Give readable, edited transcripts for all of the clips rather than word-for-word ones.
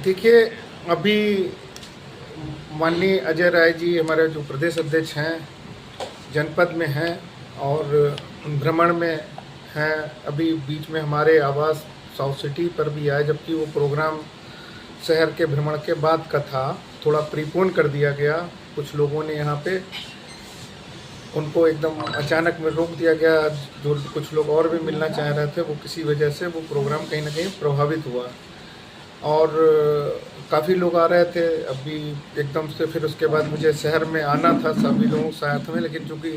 देखिए, अभी माननीय अजय राय जी हमारे जो प्रदेश अध्यक्ष हैं, जनपद में हैं और भ्रमण में हैं। अभी बीच में हमारे आवास साउथ सिटी पर भी आए, जबकि वो प्रोग्राम शहर के भ्रमण के बाद का था, थोड़ा प्रीपोन कर दिया गया। कुछ लोगों ने यहाँ पे उनको एकदम अचानक में रोक दिया गया। जो कुछ लोग और भी मिलना चाह रहे थे, वो किसी वजह से वो प्रोग्राम कहीं ना कहीं प्रभावित हुआ और काफ़ी लोग आ रहे थे। अभी एकदम से फिर उसके बाद मुझे शहर में आना था सभी लोगों के साथ में, लेकिन चूँकि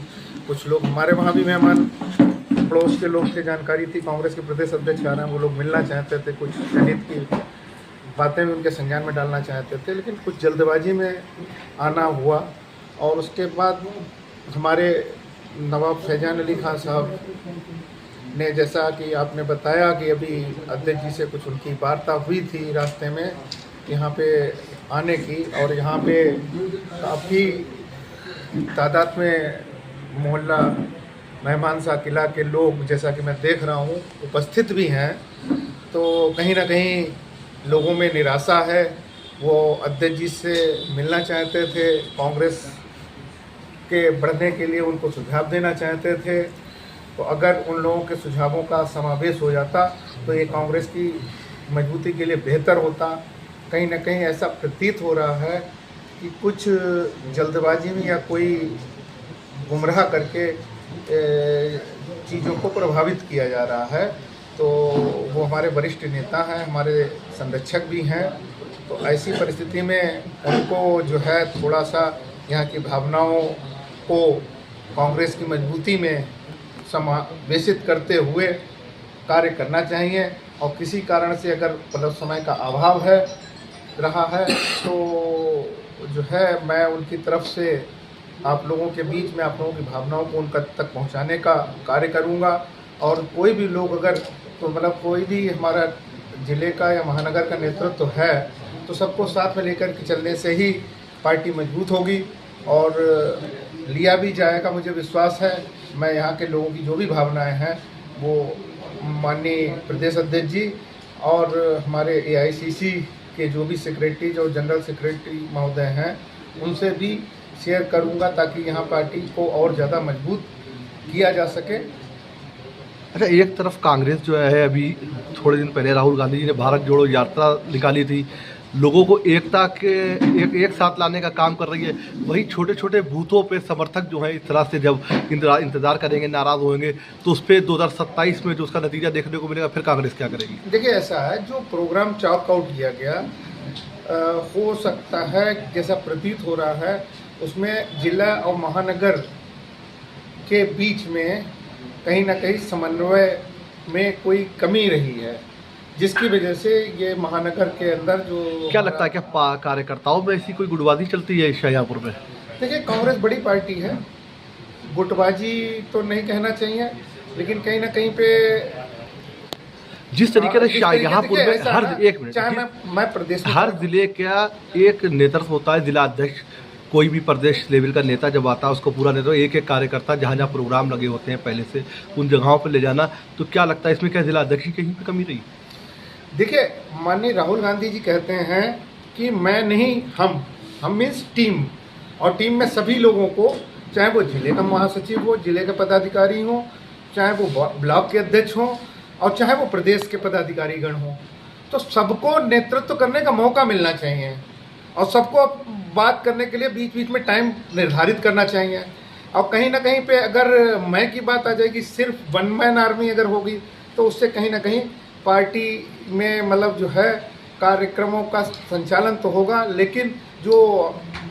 कुछ लोग हमारे वहाँ भी मेहमान पड़ोस के लोग थे, जानकारी थी कांग्रेस के प्रदेश अध्यक्ष आ रहे हैं, वो लोग मिलना चाहते थे, कुछ जनहित की बातें भी उनके संज्ञान में डालना चाहते थे, लेकिन कुछ जल्दबाजी में आना हुआ। और उसके बाद हमारे नवाब फैजान अली खान साहब ने, जैसा कि आपने बताया कि अभी अध्यक्ष जी से कुछ उनकी वार्ता हुई थी रास्ते में यहाँ पे आने की, और यहाँ पे काफ़ी तादाद में मोहल्ला मेहमान सा किला के लोग, जैसा कि मैं देख रहा हूँ, उपस्थित भी हैं। तो कहीं ना कहीं लोगों में निराशा है। वो अध्यक्ष जी से मिलना चाहते थे, कांग्रेस के बढ़ने के लिए उनको सुझाव देना चाहते थे। तो अगर उन लोगों के सुझावों का समावेश हो जाता तो ये कांग्रेस की मजबूती के लिए बेहतर होता। कहीं ना कहीं ऐसा प्रतीत हो रहा है कि कुछ जल्दबाजी में या कोई गुमराह करके चीज़ों को प्रभावित किया जा रहा है। तो वो हमारे वरिष्ठ नेता हैं, हमारे संरक्षक भी हैं। तो ऐसी परिस्थिति में उनको जो है थोड़ा सा यहाँ की भावनाओं को कांग्रेस की मजबूती में समावेशित करते हुए कार्य करना चाहिए। और किसी कारण से अगर मतलब समय का अभाव है रहा है तो जो है मैं उनकी तरफ से आप लोगों के बीच में आप लोगों की भावनाओं को उनका तक पहुंचाने का कार्य करूंगा। और कोई भी लोग अगर तो मतलब कोई भी हमारा ज़िले का या महानगर का नेतृत्व तो है, तो सबको साथ में लेकर के चलने से ही पार्टी मजबूत होगी और लिया भी जाएगा। मुझे विश्वास है, मैं यहाँ के लोगों की जो भी भावनाएं हैं वो माननीय प्रदेश अध्यक्ष जी और हमारे एआईसीसी के जो भी सेक्रेटरीज और जनरल सेक्रेटरी महोदय हैं उनसे भी शेयर करूँगा, ताकि यहाँ पार्टी को और ज़्यादा मजबूत किया जा सके। अच्छा, एक तरफ कांग्रेस जो है, अभी थोड़े दिन पहले राहुल गांधी जी ने भारत जोड़ो यात्रा निकाली थी, लोगों को एकता के एक साथ लाने का काम कर रही है। वही छोटे छोटे बूथों पे समर्थक जो हैं इस तरह से जब इंतज़ार करेंगे, नाराज़ होंगे, तो उस पर 2027 में जो उसका नतीजा देखने को मिलेगा, फिर कांग्रेस क्या करेगी? देखिए, ऐसा है, जो प्रोग्राम चॉक आउट किया गया हो सकता है, जैसा प्रतीत हो रहा है, उसमें जिला और महानगर के बीच में कहीं ना कहीं समन्वय में कोई कमी रही है, जिसकी वजह से ये महानगर के अंदर जो क्या लगता है, क्या कार्यकर्ताओं में ऐसी कोई गुटबाजी चलती है शाहजहाँपुर में? देखिए, कांग्रेस बड़ी पार्टी है, गुटबाजी तो नहीं कहना चाहिए, लेकिन कहीं ना कहीं पे जिस तरीके से शाहजहाँपुर में मैं प्रदेश हर जिले का एक नेतृत्व होता है, जिला अध्यक्ष, कोई भी प्रदेश लेवल का नेता जब आता है उसको पूरा नेतृत्व, एक एक कार्यकर्ता जहाँ जहाँ प्रोग्राम लगे होते हैं पहले से उन जगहों पर ले जाना। तो क्या लगता है इसमें क्या जिला अध्यक्ष की कहीं पर कमी रही? देखिए, माननीय राहुल गांधी जी कहते हैं कि मैं नहीं, हम मीन्स टीम, और टीम में सभी लोगों को, चाहे वो जिले का महासचिव हो, जिले के पदाधिकारी हो, चाहे वो ब्लॉक के अध्यक्ष हो और चाहे वो प्रदेश के पदाधिकारीगण हो, तो सबको नेतृत्व करने का मौका मिलना चाहिए और सबको बात करने के लिए बीच बीच में टाइम निर्धारित करना चाहिए। और कहीं ना कहीं पे अगर मैं की बात आ जाएगी, सिर्फ वन मैन आर्मी अगर होगी, तो उससे कहीं ना कहीं पार्टी में मतलब जो है कार्यक्रमों का संचालन तो होगा, लेकिन जो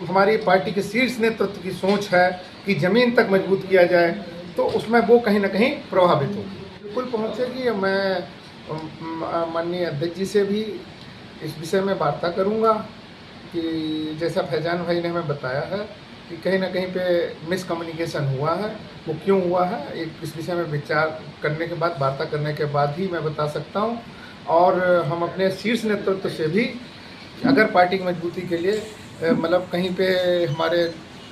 हमारी पार्टी के शीर्ष नेतृत्व की सोच है कि ज़मीन तक मजबूत किया जाए, तो उसमें वो कहीं ना कहीं प्रभावित होगी, बिल्कुल पहुँचेगी। मैं माननीय अध्यक्ष जी से भी इस विषय में वार्ता करूँगा कि जैसा फैजान भाई ने हमें बताया है कि कहीं ना कहीं पे मिसकम्युनिकेशन हुआ है, वो क्यों हुआ है, एक इस विषय में विचार करने के बाद, वार्ता करने के बाद ही मैं बता सकता हूँ। और हम अपने शीर्ष नेतृत्व से भी अगर पार्टी की मजबूती के लिए मतलब कहीं पे हमारे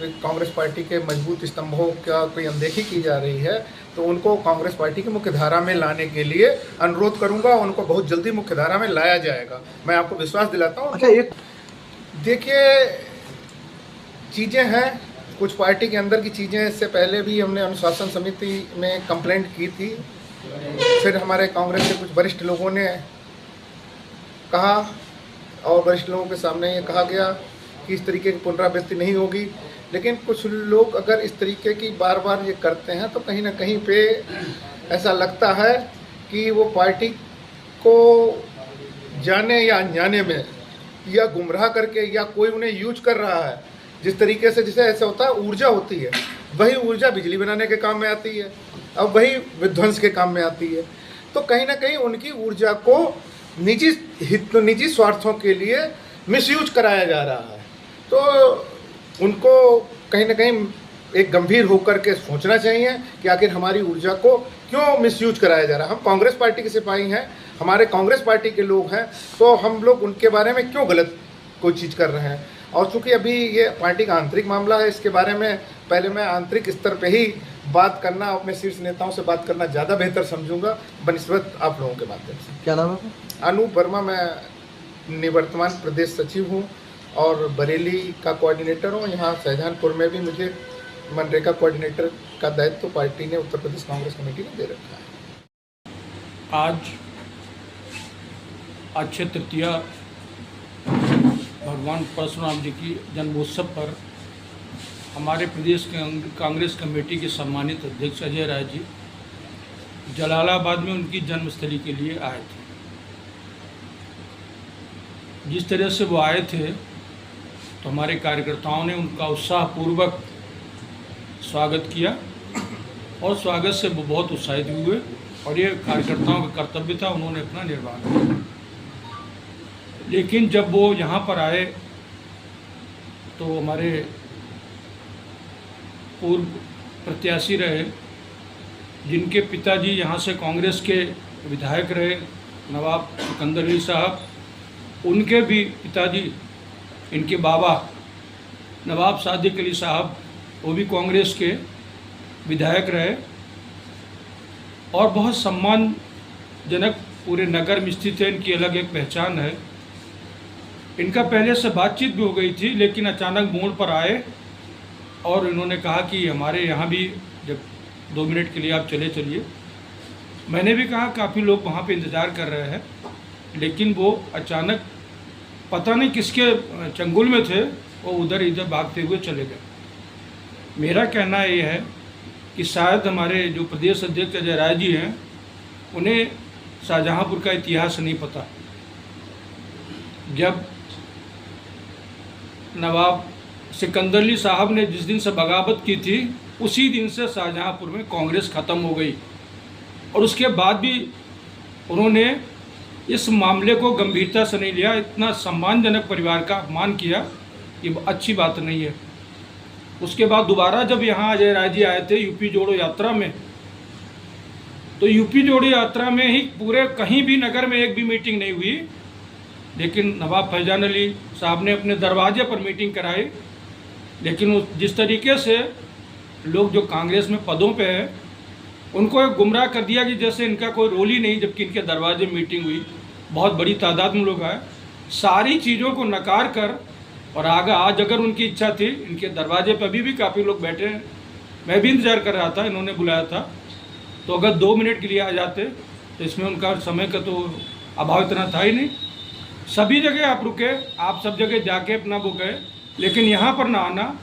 कांग्रेस पार्टी के मजबूत स्तंभों का कोई अनदेखी की जा रही है, तो उनको कांग्रेस पार्टी की मुख्यधारा में लाने के लिए अनुरोध करूंगा। उनको बहुत जल्दी मुख्यधारा में लाया जाएगा, मैं आपको विश्वास दिलाता हूँ। अच्छा, एक देखिए, चीज़ें हैं कुछ पार्टी के अंदर की चीज़ें। इससे पहले भी हमने अनुशासन समिति में कंप्लेंट की थी, फिर हमारे कांग्रेस के कुछ वरिष्ठ लोगों ने कहा और वरिष्ठ लोगों के सामने ये कहा गया कि इस तरीके की पुनरावृत्ति नहीं होगी। लेकिन कुछ लोग अगर इस तरीके की बार बार ये करते हैं तो कहीं ना कहीं पे ऐसा लगता है कि वो पार्टी को जाने या अनजाने में या गुमराह करके या कोई उन्हें यूज कर रहा है। जिस तरीके से जैसे ऐसा होता है, ऊर्जा होती है, वही ऊर्जा बिजली बनाने के काम में आती है, अब वही विध्वंस के काम में आती है। तो कहीं ना कहीं उनकी ऊर्जा को निजी स्वार्थों के लिए मिसयूज कराया जा रहा है। तो उनको कहीं ना कहीं एक गंभीर होकर के सोचना चाहिए कि आखिर हमारी ऊर्जा को क्यों मिसयूज कराया जा रहा है। हम कांग्रेस पार्टी के सिपाही हैं, हमारे कांग्रेस पार्टी के लोग हैं, तो हम लोग उनके बारे में क्यों गलत कोई चीज़ कर रहे हैं। और चूँकि अभी ये पार्टी का आंतरिक मामला है, इसके बारे में पहले मैं आंतरिक स्तर पे ही बात करना, अपने शीर्ष नेताओं से बात करना ज़्यादा बेहतर समझूंगा बनिस्बत आप लोगों के माध्यम से। क्या नाम है आपका? अनूप वर्मा, मैं निवर्तमान प्रदेश सचिव हूँ और बरेली का कोऑर्डिनेटर हूँ। यहाँ शाहजहांपुर में भी मुझे मनरेगा कोऑर्डिनेटर का दायित्व पार्टी ने, उत्तर प्रदेश कांग्रेस कमेटी ने दे रखा है। आज अक्षय तृतीया भगवान परशुराम जी की जन्मोत्सव पर हमारे प्रदेश के कांग्रेस कमेटी के सम्मानित अध्यक्ष अजय राय जी जलालाबाद में उनकी जन्मस्थली के लिए आए थे। जिस तरह से वो आए थे तो हमारे कार्यकर्ताओं ने उनका उत्साहपूर्वक स्वागत किया और स्वागत से वो बहुत उत्साहित हुए और ये कार्यकर्ताओं का कर्तव्य था, उन्होंने अपना निर्वाह किया। लेकिन जब वो यहाँ पर आए तो हमारे पूर्व प्रत्याशी रहे, जिनके पिताजी यहाँ से कांग्रेस के विधायक रहे, नवाब सिकंदर अली साहब, उनके भी पिताजी, इनके बाबा नवाब सादिक अली साहब, वो भी कांग्रेस के विधायक रहे और बहुत सम्मानजनक पूरे नगर में स्थित है, इनकी अलग एक पहचान है। इनका पहले से बातचीत भी हो गई थी, लेकिन अचानक मोड़ पर आए और इन्होंने कहा कि हमारे यहाँ भी जब 2 मिनट के लिए आप चले चलिए। मैंने भी कहा काफ़ी लोग वहाँ पे इंतज़ार कर रहे हैं, लेकिन वो अचानक पता नहीं किसके चंगुल में थे, वो उधर इधर भागते हुए चले गए। मेरा कहना ये है कि शायद हमारे जो प्रदेश अध्यक्ष अजय राय जी हैं, उन्हें शाहजहांपुर का इतिहास नहीं पता। जब नवाब सिकंदर अली साहब ने जिस दिन से बगावत की थी, उसी दिन से शाहजहांपुर में कांग्रेस ख़त्म हो गई और उसके बाद भी उन्होंने इस मामले को गंभीरता से नहीं लिया। इतना सम्मानजनक परिवार का अपमान किया, ये अच्छी बात नहीं है। उसके बाद दोबारा जब यहाँ अजय राय जी आए थे यूपी जोड़ो यात्रा में, तो यूपी जोड़ो यात्रा में ही पूरे कहीं भी नगर में एक भी मीटिंग नहीं हुई, लेकिन नवाब फैजान अली साहब ने अपने दरवाजे पर मीटिंग कराई। लेकिन जिस तरीके से लोग जो कांग्रेस में पदों पे हैं, उनको एक गुमराह कर दिया कि जैसे इनका कोई रोल ही नहीं, जबकि इनके दरवाजे में मीटिंग हुई, बहुत बड़ी तादाद में लोग आए। सारी चीज़ों को नकार कर और आगे आज अगर उनकी इच्छा थी, इनके दरवाजे पर अभी भी काफ़ी लोग बैठे हैं, मैं भी इंतज़ार कर रहा था, इन्होंने बुलाया था, तो अगर 2 मिनट के लिए आ जाते तो इसमें उनका समय का तो अभाव इतना था ही नहीं। सभी जगह आप रुके, आप सब जगह जाके अपना वो गए, लेकिन यहाँ पर ना आना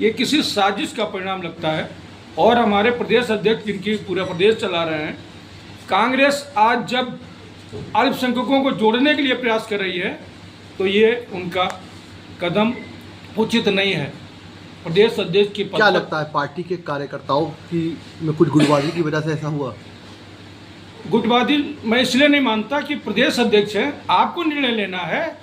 ये किसी साजिश का परिणाम लगता है। और हमारे प्रदेश अध्यक्ष, जिनकी पूरा प्रदेश चला रहे हैं, कांग्रेस आज जब अल्पसंख्यकों को जोड़ने के लिए प्रयास कर रही है, तो ये उनका कदम उचित नहीं है। प्रदेश अध्यक्ष की क्या लगता है पार्टी के कार्यकर्ताओं की में कुछ गुटबाजी की वजह से ऐसा हुआ? गुटबाजी मैं इसलिए नहीं मानता कि प्रदेश अध्यक्ष हैं, आपको निर्णय लेना है।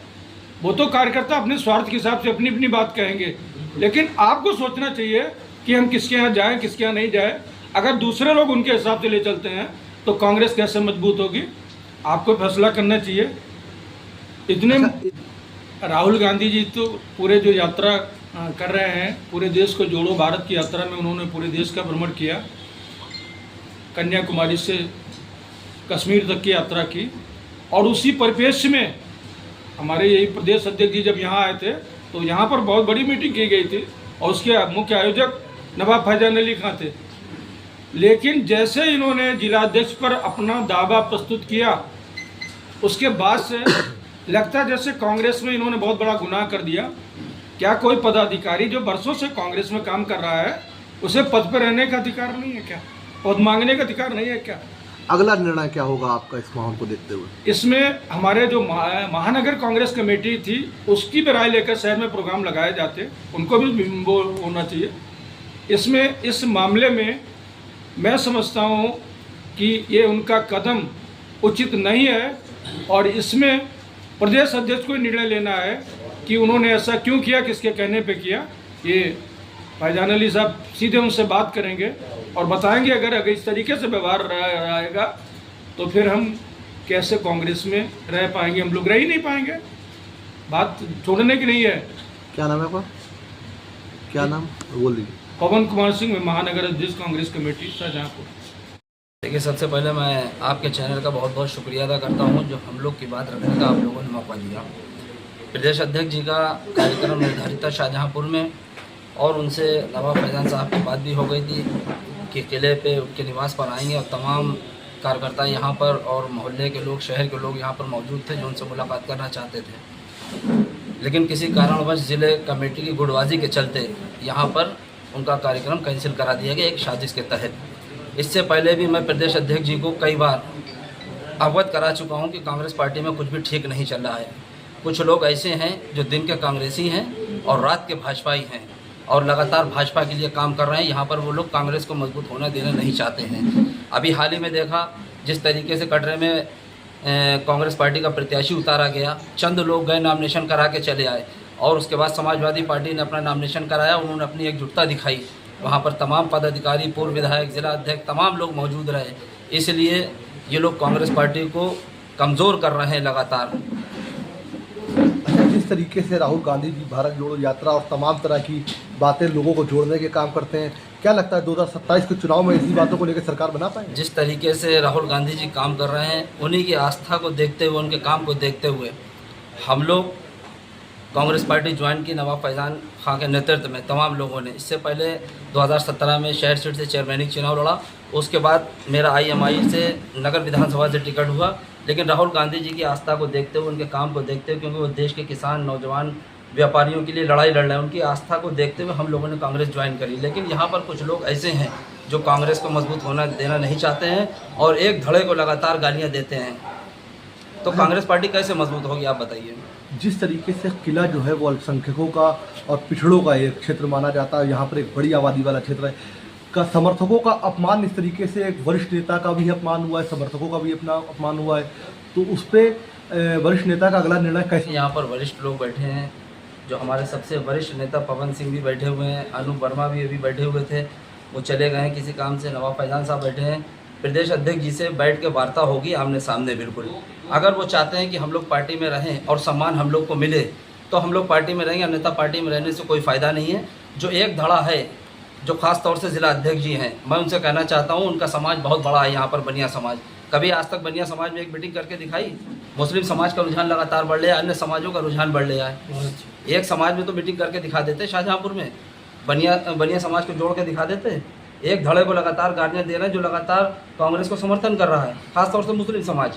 वो तो कार्यकर्ता अपने स्वार्थ के हिसाब से अपनी अपनी बात कहेंगे, लेकिन आपको सोचना चाहिए कि हम किसके यहाँ जाएं, किसके यहाँ नहीं जाएं। अगर दूसरे लोग उनके हिसाब से ले चलते हैं तो कांग्रेस कैसे मजबूत होगी? आपको फैसला करना चाहिए। इतने राहुल गांधी जी तो पूरे जो यात्रा कर रहे हैं। पूरे देश को जोड़ो भारत की यात्रा में उन्होंने पूरे देश का भ्रमण किया, कन्याकुमारी से कश्मीर तक की यात्रा की। और उसी परिप्रेक्ष्य में हमारे यही प्रदेश अध्यक्ष जी जब यहाँ आए थे तो यहाँ पर बहुत बड़ी मीटिंग की गई थी और उसके मुख्य आयोजक नवाब फैजान अली खां थे। लेकिन जैसे इन्होंने जिलाध्यक्ष पर अपना दावा प्रस्तुत किया, उसके बाद से लगता है जैसे कांग्रेस में इन्होंने बहुत बड़ा गुनाह कर दिया। क्या कोई पदाधिकारी जो बरसों से कांग्रेस में काम कर रहा है उसे पद पर रहने का अधिकार नहीं है क्या? पद मांगने का अधिकार नहीं है क्या? अगला निर्णय क्या होगा आपका इस माहौल को देखते हुए? इसमें हमारे जो महानगर कांग्रेस कमेटी थी उसकी भी राय लेकर शहर में प्रोग्राम लगाए जाते, उनको भी वो होना चाहिए। इसमें इस मामले में मैं समझता हूँ कि ये उनका कदम उचित नहीं है और इसमें प्रदेश अध्यक्ष को निर्णय लेना है कि उन्होंने ऐसा क्यों किया, किसके कहने पे किया। ये फैजान अली साहब सीधे उनसे बात करेंगे और बताएंगे अगर इस तरीके से व्यवहार रहेगा तो फिर हम कैसे कांग्रेस में रह पाएंगे, हम लोग रह ही नहीं पाएंगे। बात छोड़ने की नहीं है। क्या नाम है आपका? क्या नाम बोल दीजिए। पवन कुमार सिंह, महानगर अध्यक्ष कांग्रेस कमेटी शाहजहाँपुर। देखिए, सबसे पहले मैं आपके चैनल का बहुत बहुत शुक्रिया अदा करता हूं जो हम लोग की बात रखने का आप लोगों ने मौका दिया। प्रदेश अध्यक्ष जी का कार्यक्रम निर्धारित था शाहजहाँपुर में और उनसे नवाब फैजान साहब की बात भी हो गई थी कि किले पे उनके निवास पर आएंगे और तमाम कार्यकर्ता यहाँ पर और मोहल्ले के लोग, शहर के लोग यहाँ पर मौजूद थे जो उनसे मुलाकात करना चाहते थे। लेकिन किसी कारणवश ज़िले कमेटी की गुटबाजी के चलते यहाँ पर उनका कार्यक्रम कैंसिल करा दिया गया एक साजिश के तहत। इससे पहले भी मैं प्रदेश अध्यक्ष जी को कई बार अवगत करा चुका हूँ कि कांग्रेस पार्टी में कुछ भी ठीक नहीं चल रहा है। कुछ लोग ऐसे हैं जो दिन के कांग्रेसी हैं और रात के भाजपाई हैं और लगातार भाजपा के लिए काम कर रहे हैं। यहाँ पर वो लोग कांग्रेस को मजबूत होने देना नहीं चाहते हैं। अभी हाल ही में देखा जिस तरीके से कटरे में कांग्रेस पार्टी का प्रत्याशी उतारा गया, चंद लोग गए नामिनेशन करा के चले आए और उसके बाद समाजवादी पार्टी ने अपना नामिनेशन कराया। उन्होंने अपनी एकजुटता दिखाई, वहाँ पर तमाम पदाधिकारी, पूर्व विधायक, जिला अध्यक्ष, तमाम लोग मौजूद रहे। इसलिए ये लोग कांग्रेस पार्टी को कमज़ोर कर रहे हैं लगातार। जिस तरीके से राहुल गांधी जी भारत जोड़ो यात्रा और तमाम तरह की बातें लोगों को जोड़ने के काम करते हैं, क्या लगता है 2027 के चुनाव में इसी बातों को लेकर सरकार बना पाएंगे? जिस तरीके से राहुल गांधी जी काम कर रहे हैं, उन्हीं की आस्था को देखते हुए, उनके काम को देखते हुए हम लोग कांग्रेस पार्टी ज्वाइन की नवाब फैजान खां के नेतृत्व में तमाम लोगों ने। इससे पहले 2017 में शहर सीट से चेयरमैनिक चुनाव लड़ा, उसके बाद मेरा IMI से नगर विधानसभा से टिकट हुआ। लेकिन राहुल गांधी जी की आस्था को देखते हुए, उनके काम को देखते हुए, क्योंकि वो देश के किसान, नौजवान, व्यापारियों के लिए लड़ाई लड़ रहे हैं, उनकी आस्था को देखते हुए हम लोगों ने कांग्रेस ज्वाइन करी। लेकिन यहाँ पर कुछ लोग ऐसे हैं जो कांग्रेस को मजबूत होना देना नहीं चाहते हैं और एक धड़े को लगातार गालियाँ देते हैं। तो कांग्रेस पार्टी कैसे मजबूत होगी, आप बताइए। जिस तरीके से किला जो है वो अल्पसंख्यकों का और पिछड़ों का एक क्षेत्र माना जाता है, यहाँ पर एक बड़ी आबादी वाला क्षेत्र है, का समर्थकों का अपमान इस तरीके से एक वरिष्ठ नेता का भी अपमान हुआ है, समर्थकों का भी अपना अपमान हुआ है, तो उस पर वरिष्ठ नेता का अगला निर्णय कैसे? यहाँ पर वरिष्ठ लोग बैठे हैं, जो हमारे सबसे वरिष्ठ नेता पवन सिंह भी बैठे हुए हैं, अनूप वर्मा भी अभी बैठे हुए थे, वो चले गए हैं किसी काम से। नवाब फैजान साहब बैठे हैं। प्रदेश अध्यक्ष जी से बैठ के वार्ता होगी आमने सामने। बिल्कुल, अगर वो चाहते हैं कि हम लोग पार्टी में रहें और सम्मान हम लोग को मिले तो हम लोग पार्टी में रहेंगे, अन्यथा पार्टी में रहने से कोई फ़ायदा नहीं है। जो एक धड़ा है, जो खास तौर से जिला अध्यक्ष जी हैं, मैं उनसे कहना चाहता हूँ, उनका समाज बहुत बड़ा है यहाँ पर, बनिया समाज। कभी आज तक बनिया समाज में एक मीटिंग करके दिखाई? मुस्लिम समाज का रुझान लगातार बढ़ रहा है, अन्य समाजों का रुझान बढ़ रहा है। एक समाज में तो मीटिंग करके दिखा देते, शाहजहाँपुर में बनिया समाज को जोड़ के दिखा देते। एक धड़े को लगातार गालियाँ दे रहे हैं जो लगातार कांग्रेस को समर्थन कर रहा है, खासतौर से मुस्लिम समाज।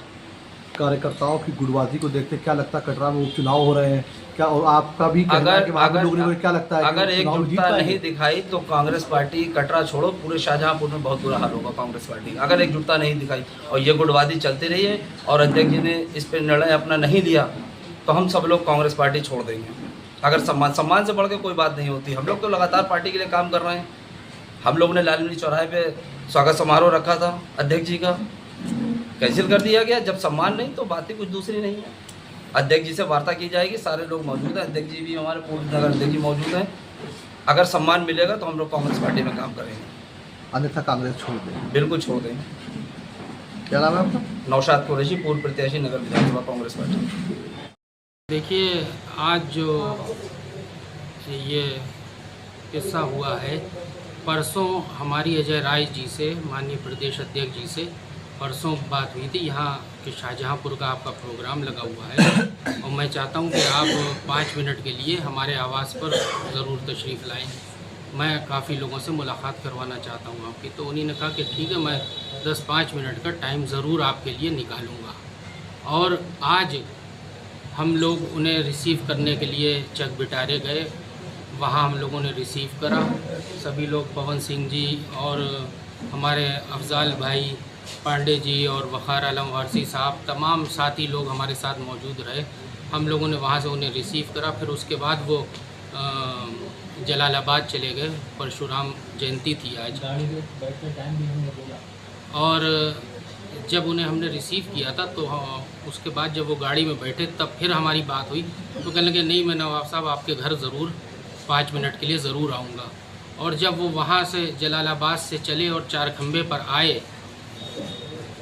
कार्यकर्ताओं की गुटबाजी को देखते क्या लगता है कटरा में उपचुनाव हो रहे हैं क्या? और आपका भी कहना है कि वहाँ के लोगों को क्या लगता है अगर एकजुटता नहीं दिखाई तो कांग्रेस पार्टी, कटरा छोड़ो, पूरे शाहजहाँपुर में बहुत बुरा हाल होगा कांग्रेस पार्टी का। अगर एकजुटता नहीं दिखाई और ये गुटबाजी चलती रही है और अध्यक्ष जी ने इस पर निर्णय अपना नहीं लिया तो हम सब लोग कांग्रेस पार्टी छोड़ देंगे। अगर सम्मान से बढ़ के कोई बात नहीं होती। हम लोग तो लगातार पार्टी के लिए काम कर रहे हैं। हम लोग ने लालगंज चौराहे पे स्वागत समारोह रखा था अध्यक्ष जी का, कैंसिल कर दिया गया। जब सम्मान नहीं तो बात ही कुछ दूसरी नहीं है। अध्यक्ष जी से वार्ता की जाएगी, सारे लोग मौजूद हैं, अध्यक्ष जी भी हमारे पूर्व नगर अध्यक्ष जी मौजूद हैं। अगर सम्मान मिलेगा तो हम लोग कांग्रेस पार्टी में काम करेंगे, अन्यथा कांग्रेस छोड़ देंगे। बिल्कुल छोड़ देंगे। क्या नाम है आपका? नौशाद कुरैशी, पूर्व प्रत्याशी नगर विधानसभा कांग्रेस पार्टी। देखिए, आज जो ये किस्सा हुआ है। परसों हमारी अजय राय जी से, माननीय प्रदेश अध्यक्ष जी से परसों बात हुई थी। यहाँ के शाहजहाँपुर का आपका प्रोग्राम लगा हुआ है और मैं चाहता हूँ कि आप 5 मिनट के लिए हमारे आवास पर ज़रूर तशरीफ़ लाएँ। मैं काफ़ी लोगों से मुलाकात करवाना चाहता हूँ आपकी। तो उन्हीं ने कहा कि ठीक है, मैं 10-5 मिनट का टाइम ज़रूर आपके लिए निकालूँगा। और आज हम लोग उन्हें रिसीव करने के लिए चक बिटारे गए। वहाँ हम लोगों ने रिसीव करा। सभी लोग, पवन सिंह जी और हमारे अफजाल भाई पांडे जी और वक़ार आलम वारसी साहब, तमाम साथी लोग हमारे साथ मौजूद रहे। हम लोगों ने वहाँ से उन्हें रिसीव करा। फिर उसके बाद वो जलालाबाद चले गए। परशुराम जयंती थी आज। और जब उन्हें हमने रिसीव किया था तो उसके बाद जब वो गाड़ी में बैठे तब फिर हमारी बात हुई। तो कहने लगे नहीं, मैं नवाब साहब आपके घर ज़रूर 5 मिनट के लिए ज़रूर आऊँगा। और जब वो वहाँ से जलालाबाद से चले और 4 खंबे पर आए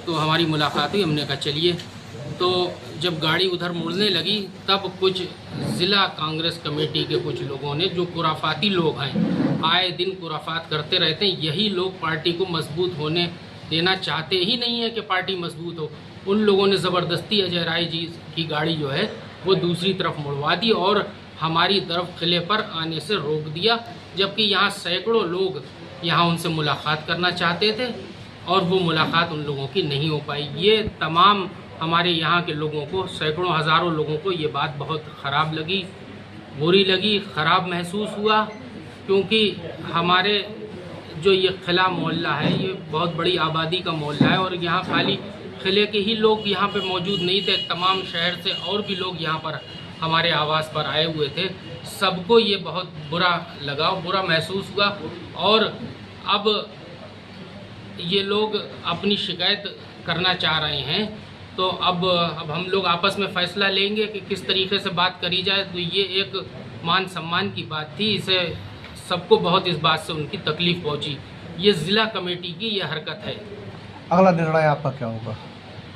तो हमारी मुलाकात हुई। हमने कहा चलिए। तो जब गाड़ी उधर मुड़ने लगी तब कुछ ज़िला कांग्रेस कमेटी के कुछ लोगों ने, जो खुराफाती लोग हैं, आए दिन खुराफात करते रहते हैं, यही लोग पार्टी को मजबूत होने देना चाहते ही नहीं है कि पार्टी मजबूत हो, उन लोगों ने ज़बरदस्ती अजय राय जी की गाड़ी जो है वो दूसरी तरफ मुड़वा दी और हमारी तरफ किले पर आने से रोक दिया। जबकि यहाँ सैकड़ों लोग यहाँ उनसे मुलाकात करना चाहते थे और वो मुलाकात उन लोगों की नहीं हो पाई। ये तमाम हमारे यहाँ के लोगों को, सैकड़ों हज़ारों लोगों को ये बात बहुत ख़राब लगी, बुरी लगी, ख़राब महसूस हुआ। क्योंकि हमारे जो ये किला मोहल्ला है, ये बहुत बड़ी आबादी का मोहल्ला है और यहाँ खाली किले के ही लोग यहाँ पे मौजूद नहीं थे। तमाम शहर से और भी लोग यहाँ पर हमारे आवास पर आए हुए थे। सबको ये बहुत बुरा लगा, बुरा महसूस हुआ। और अब ये लोग अपनी शिकायत करना चाह रहे हैं। तो अब हम लोग आपस में फ़ैसला लेंगे कि किस तरीके से बात करी जाए। तो ये एक मान सम्मान की बात थी। इसे सबको बहुत इस बात से उनकी तकलीफ़ पहुंची। ये ज़िला कमेटी की ये हरकत है। अगला निर्णय आपका क्या होगा?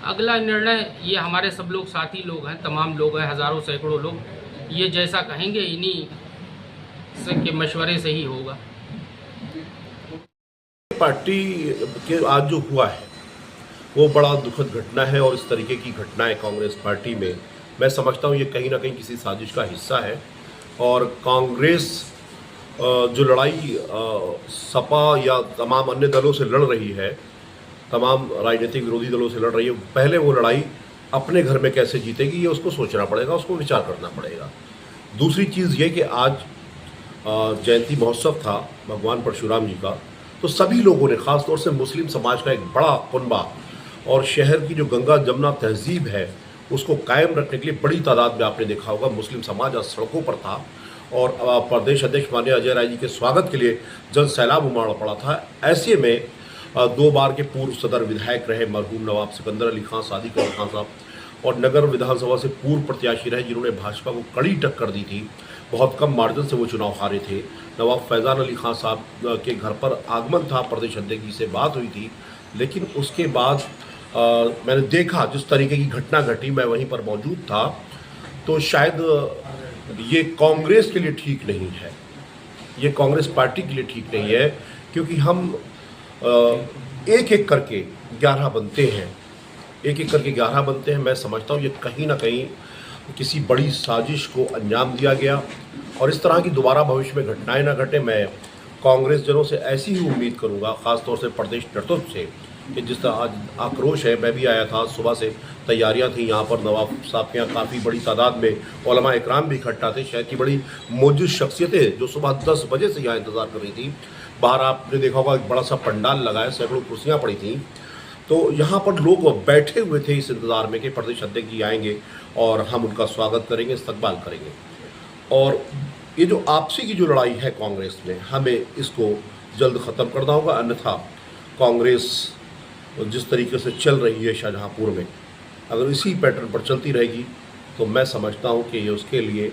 अगला निर्णय ये हमारे सब लोग साथी लोग हैं, तमाम लोग हैं, हज़ारों सैकड़ों लोग, ये जैसा कहेंगे इन्हीं से के मशवरे से ही होगा। पार्टी के आज जो हुआ है वो बड़ा दुखद घटना है और इस तरीके की घटनाएं कांग्रेस पार्टी में, मैं समझता हूँ ये कहीं ना कहीं किसी साजिश का हिस्सा है। और कांग्रेस जो लड़ाई सपा या तमाम अन्य दलों से लड़ रही है, तमाम राजनीतिक विरोधी दलों से लड़ रही है, पहले वो लड़ाई अपने घर में कैसे जीतेगी ये उसको सोचना पड़ेगा, उसको विचार करना पड़ेगा। दूसरी चीज़ ये कि आज जयंती महोत्सव था भगवान परशुराम जी का, तो सभी लोगों ने, ख़ास तौर से मुस्लिम समाज का एक बड़ा कुनबा और शहर की जो गंगा जमुना तहजीब है उसको कायम रखने के लिए बड़ी तादाद में आपने देखा होगा मुस्लिम समाज आज सड़कों पर था। और प्रदेश अध्यक्ष माननीय अजय राय जी के स्वागत के लिए जन सैलाब उमड़ पड़ा था। ऐसे में 2 बार के पूर्व सदर विधायक रहे मरहूम नवाब सिकंदर अली खान, सादिक अली खान साहब, और नगर विधानसभा से पूर्व प्रत्याशी रहे जिन्होंने भाजपा को कड़ी टक्कर दी थी, बहुत कम मार्जिन से वो चुनाव हारे थे। नवाब फैज़ान अली खान साहब के घर पर आगमन था, प्रदेश अध्यक्ष जी से बात हुई थी, लेकिन उसके बाद मैंने देखा जिस तरीके की घटना घटी, मैं वहीं पर मौजूद था, तो शायद ये कांग्रेस के लिए ठीक नहीं है, ये कांग्रेस पार्टी के लिए ठीक नहीं है। क्योंकि हम एक एक करके 11 बनते हैं, एक एक करके 11 बनते हैं। मैं समझता हूँ ये कहीं ना कहीं किसी बड़ी साजिश को अंजाम दिया गया और इस तरह की दोबारा भविष्य में घटनाएं ना घटे। मैं कांग्रेस जनों से ऐसी ही उम्मीद करूँगा, ख़ासतौर से प्रदेश नेतृत्व से, कि जिस तरह आज आक्रोश है, मैं भी आया था, सुबह से तैयारियां थी यहाँ पर, नवाब साहब के यहाँ काफ़ी बड़ी तादाद में उलमा इकराम भी इकट्ठा थे, शहर की बड़ी मौजूद शख्सियतें जो सुबह 10 बजे से यहाँ इंतज़ार कर रही थी। बाहर आपने देखा होगा एक बड़ा सा पंडाल लगाया, सैकड़ों कुर्सियाँ पड़ी थी, तो यहाँ पर लोग बैठे हुए थे इस इंतज़ार में कि प्रदेश अध्यक्ष जी आएंगे और हम उनका स्वागत करेंगे, इस्तकबाल करेंगे। और ये जो आपसी की जो लड़ाई है कांग्रेस में, हमें इसको जल्द ख़त्म करना होगा, अन्यथा कांग्रेस जिस तरीके से चल रही है शाहजहाँपुर में, अगर इसी पैटर्न पर चलती रहेगी तो मैं समझता हूँ कि ये उसके लिए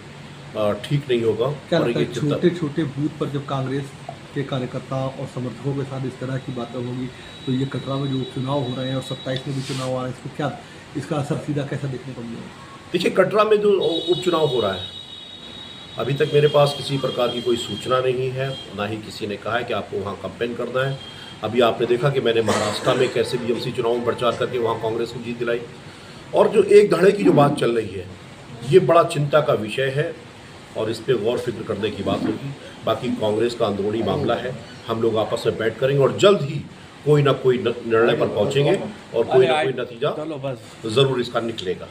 ठीक नहीं होगा। क्या लगता है छोटे छोटे बूथ पर जब कांग्रेस के कार्यकर्ता और समर्थकों के साथ इस तरह की बातें होगी तो ये कटरा में जो उपचुनाव हो रहे हैं और 27 में भी चुनाव आ रहे हैं, इसको क्या इसका असर सीधा कैसा देखने को मिलेगा? देखिए, कटरा में जो उपचुनाव हो रहा है अभी तक मेरे पास किसी प्रकार की कोई सूचना नहीं है, ना ही किसी ने कहा है कि आपको वहाँ कैंपेन करना है। अभी आपने देखा कि मैंने महाराष्ट्र में कैसे बीएमसी चुनाव में प्रचार करके वहाँ कांग्रेस को जीत दिलाई। और जो एक धड़े की जो बात चल रही है, ये बड़ा चिंता का विषय है और इस पर गौर फिक्र करने की बात होगी। बाकी कांग्रेस का अंदरूनी मामला है, हम लोग आपस में बैठ करेंगे और जल्द ही कोई ना कोई निर्णय पर पहुँचेंगे और कोई ना कोई नतीजा ज़रूर इसका निकलेगा।